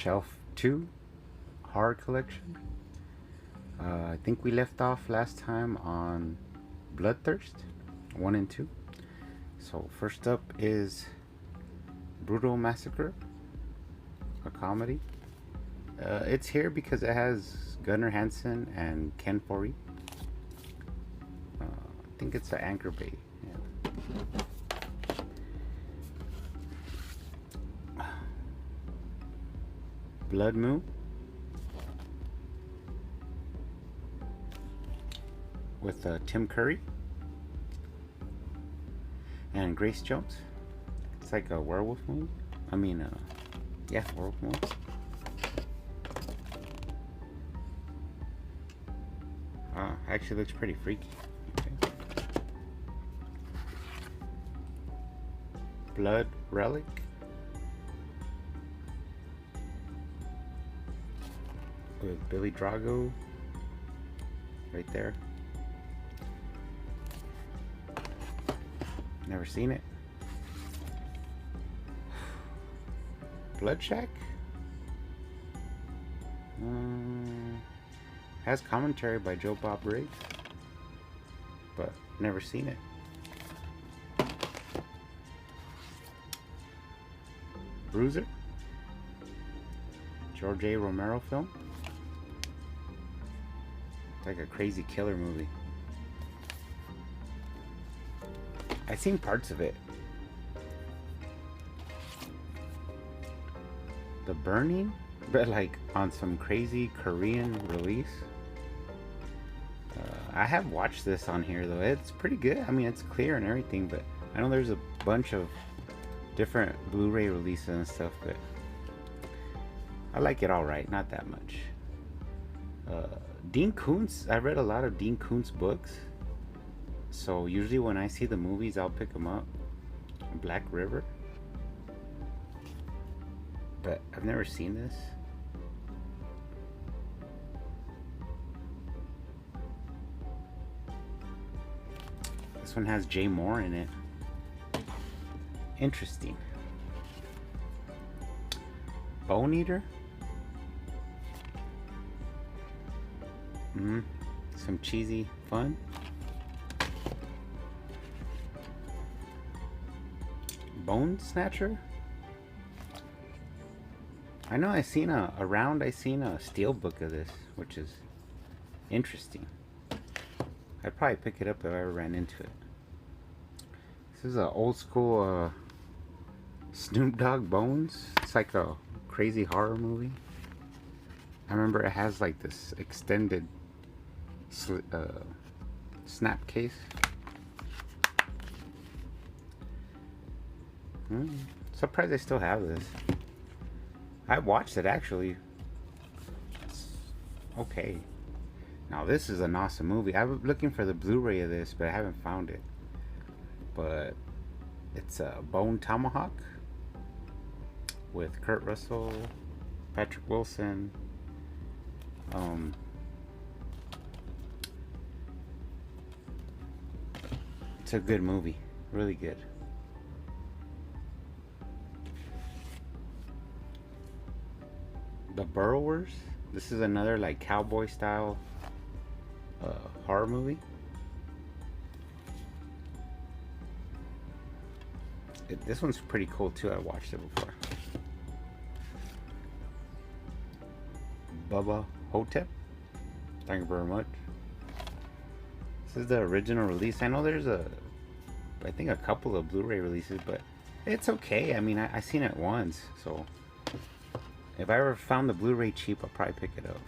Shelf 2 Horror Collection. I think we left off last time on Bloodthirst 1 and 2. So first up is Brutal Massacre, a comedy. It's here because it has Gunnar Hansen and Ken Foree. I think it's an Anchor Bay. Yeah. Blood Moon with Tim Curry and Grace Jones. It's like a werewolf movie. Yeah, werewolf movie. Actually looks pretty freaky. Okay. Blood Relic with Billy Drago right there. Never seen it. Blood Shack has commentary by Joe Bob Briggs, but never seen it. Bruiser, George A. Romero film. It's like a crazy killer movie. I've seen parts of it. The Burning, but like on some crazy Korean release. I have watched this on here though. It's pretty good. I mean, it's clear and everything, but I know there's a bunch of different Blu-ray releases and stuff, but I like it all right. Not that much. Dean Koontz. I read a lot of Dean Koontz books, so usually when I see the movies, I'll pick them up. Black River, but I've never seen this. This one has Jay Moore in it. Interesting. Bone Eater. Some cheesy fun. Bone Snatcher. I know I seen a steel book of this, which is interesting. I'd probably pick it up if I ever ran into it. This is an old school Snoop Dogg Bones. It's like a crazy horror movie. I remember it has like this extended snap case. Surprised I still have this. I watched it actually. It's okay. Now this is an awesome movie. I'm looking for the Blu-ray of this, but I haven't found it. But it's a Bone Tomahawk with Kurt Russell, Patrick Wilson. It's a good movie, really good. The Burrowers. This is another like cowboy style horror movie. This one's pretty cool too. I watched it before. Bubba Hotep. Thank you very much. This is the original release. I know there's I think a couple of Blu-ray releases, but it's okay. I mean, I seen it once, so if I ever found the Blu-ray cheap, I'll probably pick it up.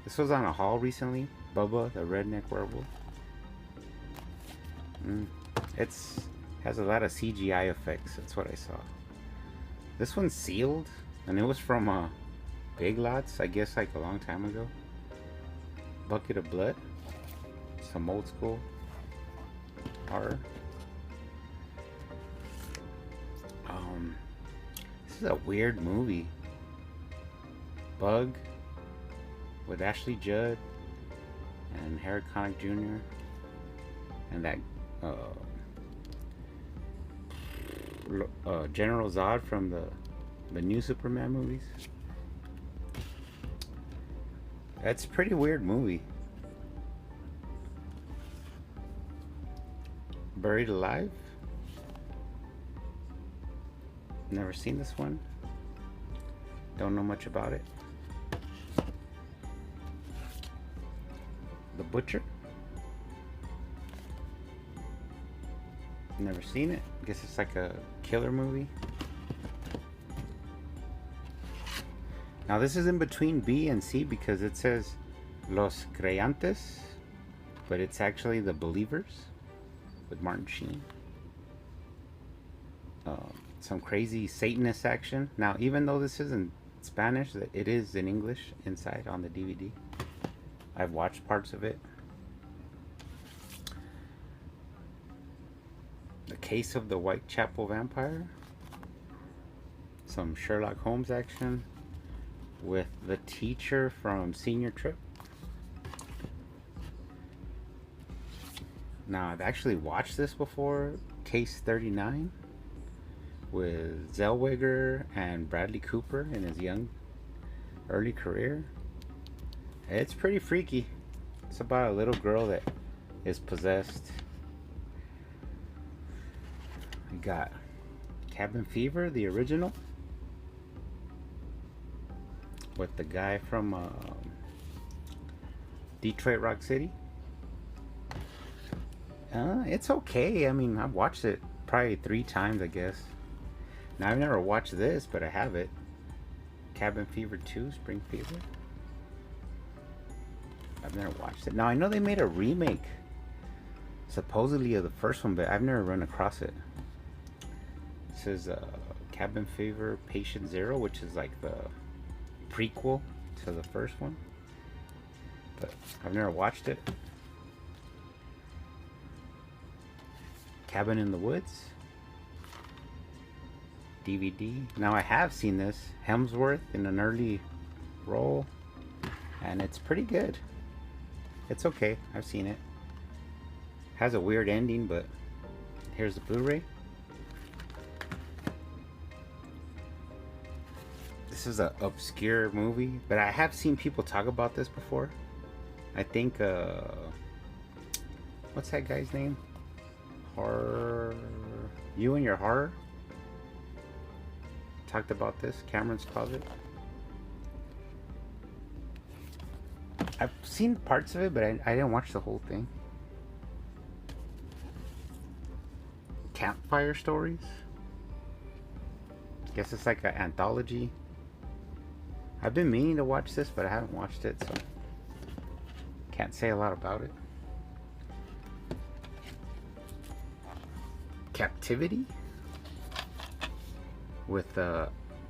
This was on a haul recently. Bubba the Redneck Werewolf. It's has a lot of CGI effects. That's what I saw. This one's sealed, and it was from Big Lots, I guess, like a long time ago. Bucket of Blood. Some old school horror. This is a weird movie. Bug with Ashley Judd and Harry Connick Jr. and that General Zod from the the new Superman movies. That's a pretty weird movie. Buried Alive. Never seen this one. Don't know much about it. The Butcher. Never seen it. Guess it's like a killer movie. Now this is in between B and C because it says Los Creyentes, but it's actually The Believers with Martin Sheen. Some crazy Satanist action. Now, even though this is in Spanish, it is in English inside on the DVD. I've watched parts of it. The Case of the Whitechapel Vampire. Some Sherlock Holmes action with the teacher from Senior Trip. Now, I've actually watched this before. Case 39 with Zellweger and Bradley Cooper in his early career. It's pretty freaky. It's about a little girl that is possessed. We got Cabin Fever, the original, with the guy from Detroit Rock City. It's okay. I mean, I've watched it probably 3 times, I guess. Now, I've never watched this, but I have it. Cabin Fever 2, Spring Fever. I've never watched it. Now, I know they made a remake, supposedly, of the first one, but I've never run across it. This is Cabin Fever Patient Zero, which is like the prequel to the first one. But I've never watched it. Cabin in the Woods DVD. Now, I have seen this. Hemsworth in an early role, and it's pretty good. It's okay. I've seen it. Has a weird ending, but here's the Blu-ray. This is an obscure movie, but I have seen people talk about this before. I think what's that guy's name? Horror. You and Your Horror talked about this. Cameron's Closet. I've seen parts of it, but I didn't watch the whole thing. Campfire Stories. Guess it's like an anthology. I've been meaning to watch this, but I haven't watched it, so can't say a lot about it. Captivity with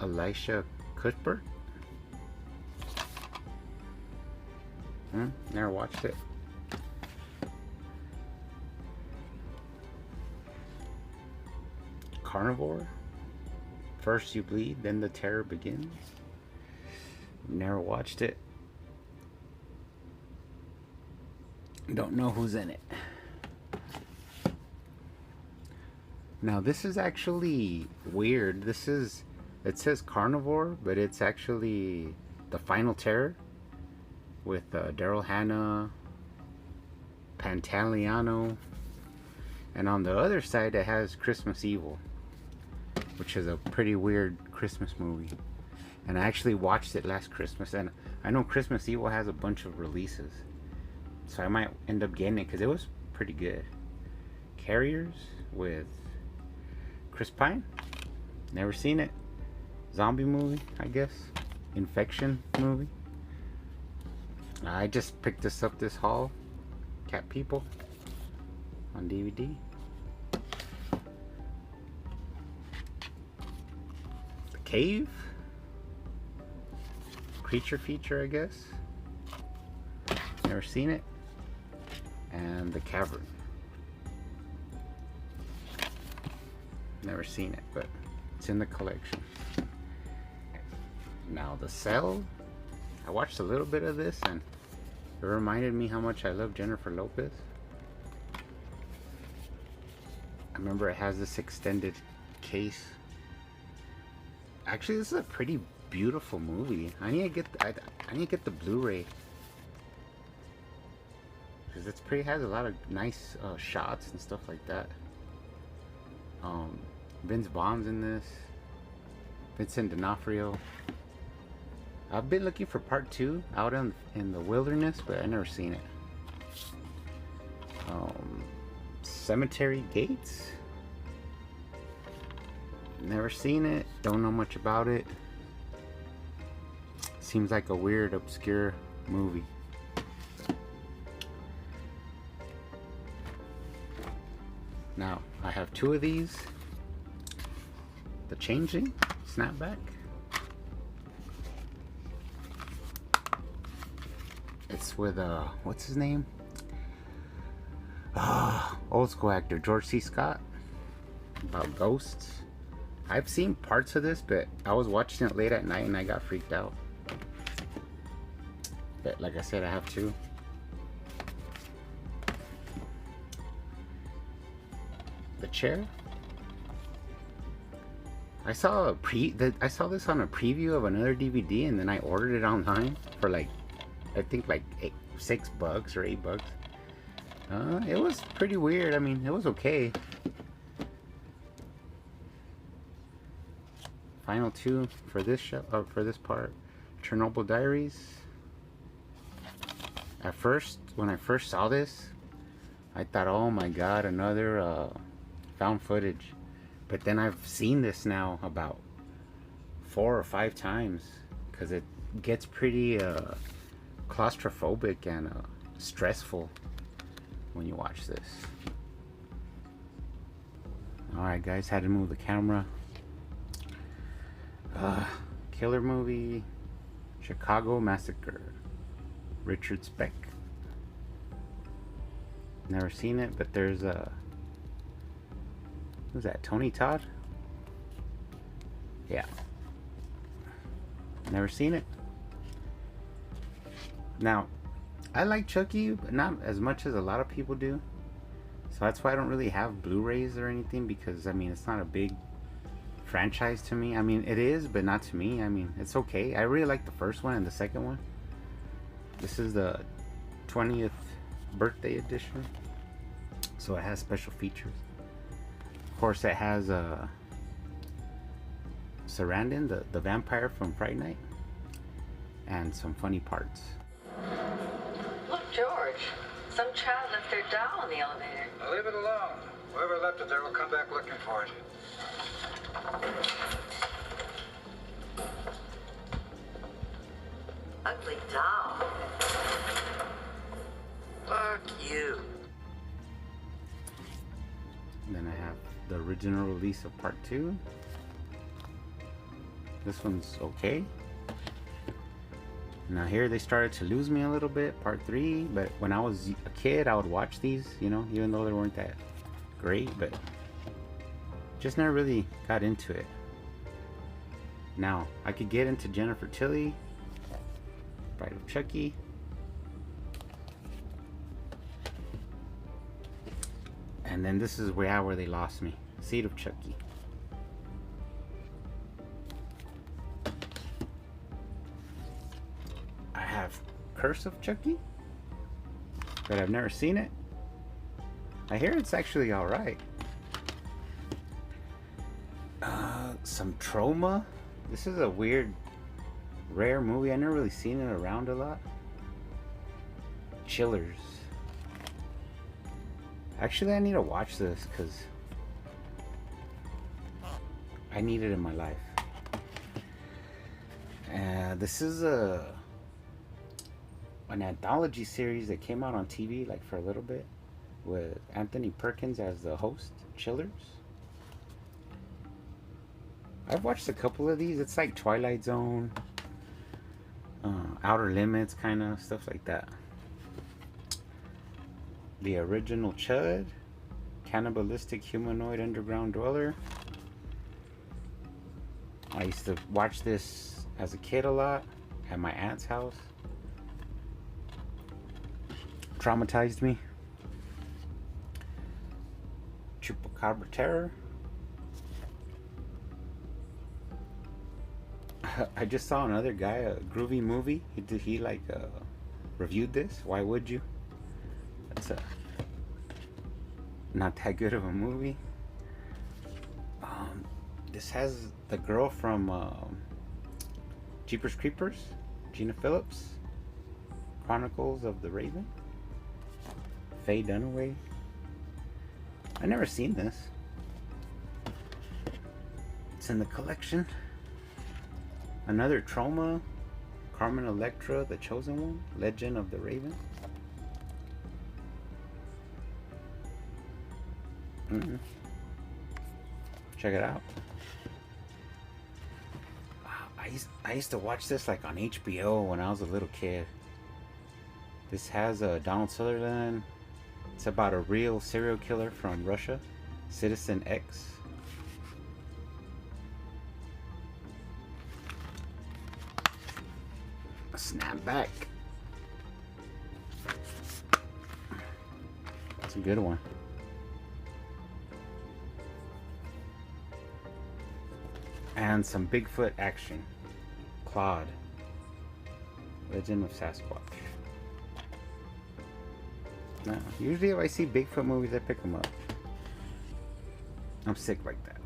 Elisha Cuthbert. Never watched it. Carnivore. First you bleed, then the terror begins. Never watched it. Don't know who's in it. Now this is actually weird. It says Carnivore, but it's actually The Final Terror with Daryl Hannah, Pantaleano, and on the other side it has Christmas Evil, which is a pretty weird Christmas movie. And I actually watched it last Christmas, and I know Christmas Evil has a bunch of releases, so I might end up getting it because it was pretty good. Carriers with Chris Pine. Never seen it. Zombie movie, I guess. Infection movie. I just picked this up this haul. Cat People on DVD. The Cave. Creature feature, I guess. Never seen it. And The Cavern. Never seen it, but it's in the collection. Now, The Cell. I watched a little bit of this, and it reminded me how much I love Jennifer Lopez. I remember it has this extended case Actually, this is a pretty beautiful movie. I need to get I need to get the Blu-ray because it's pretty has a lot of nice shots and stuff like that. Um, Vince Vaughn's in this. Vincent D'Onofrio. I've been looking for part 2 out in the wilderness, but I never seen it. Cemetery Gates. Never seen it. Don't know much about it. Seems like a weird, obscure movie. Now, I have 2 of these. The Changeling Snapback. It's with, what's his name? Old school actor George C. Scott. About ghosts. I've seen parts of this, but I was watching it late at night and I got freaked out. But like I said, I have 2. The Chair. I saw I saw this on a preview of another DVD, and then I ordered it online for like, I think like $6 or $8. It was pretty weird. I mean, it was okay. Final 2 for this show, for this part. Chernobyl Diaries. At first, when I first saw this, I thought, oh my god, another found footage. But then I've seen this now about 4 or 5 times because it gets pretty claustrophobic and stressful when you watch this. Alright guys, had to move the camera. Killer movie. Chicago Massacre. Richard Speck. Never seen it, but there's a who's that? Tony Todd? Yeah. Never seen it. Now, I like Chucky, but not as much as a lot of people do. So that's why I don't really have Blu-rays or anything, because I mean, it's not a big franchise to me. I mean, it is, but not to me. I mean, it's okay. I really like the first one and the second one. This is the 20th birthday edition, so it has special features. Of course, it has Sarandon, the vampire from Fright Night, and some funny parts. Look, George, some child left their doll in the elevator. Now leave it alone. Whoever left it there will come back looking for it. Ugly doll. Fuck you. And then I have the original release of part 2. This one's okay. Now here they started to lose me a little bit, part 3, but when I was a kid I would watch these, you know, even though they weren't that great, but just never really got into it. Now I could get into Jennifer Tilly, Bride of Chucky, and then this is where they lost me. Seed of Chucky. I have Curse of Chucky, but I've never seen it. I hear it's actually alright. Some Trauma. This is a weird, rare movie. I never really seen it around a lot. Chillers. Actually, I need to watch this because I need it in my life. This is an anthology series that came out on TV like for a little bit with Anthony Perkins as the host. Chillers. I've watched a couple of these. It's like Twilight Zone, Outer Limits, kind of stuff like that. The Original Chud, Cannibalistic Humanoid Underground Dweller. I used to watch this as a kid a lot at my aunt's house. Traumatized me. Chupacabra Terror. I just saw another guy, a groovy movie. He like reviewed this. Why would you? That's not that good of a movie. This has the girl from Jeepers Creepers, Gina Phillips, Chronicles of the Raven, Faye Dunaway. I never seen this. It's in the collection. Another Trauma, Carmen Electra, The Chosen One, Legend of the Raven. Check it out. I used to watch this like on HBO when I was a little kid. This has Donald Sutherland. It's about a real serial killer from Russia, Citizen X. Snap back. That's a good one. And some Bigfoot action. Claude, Legend of Sasquatch. Now, usually if I see Bigfoot movies, I pick them up. I'm sick like that.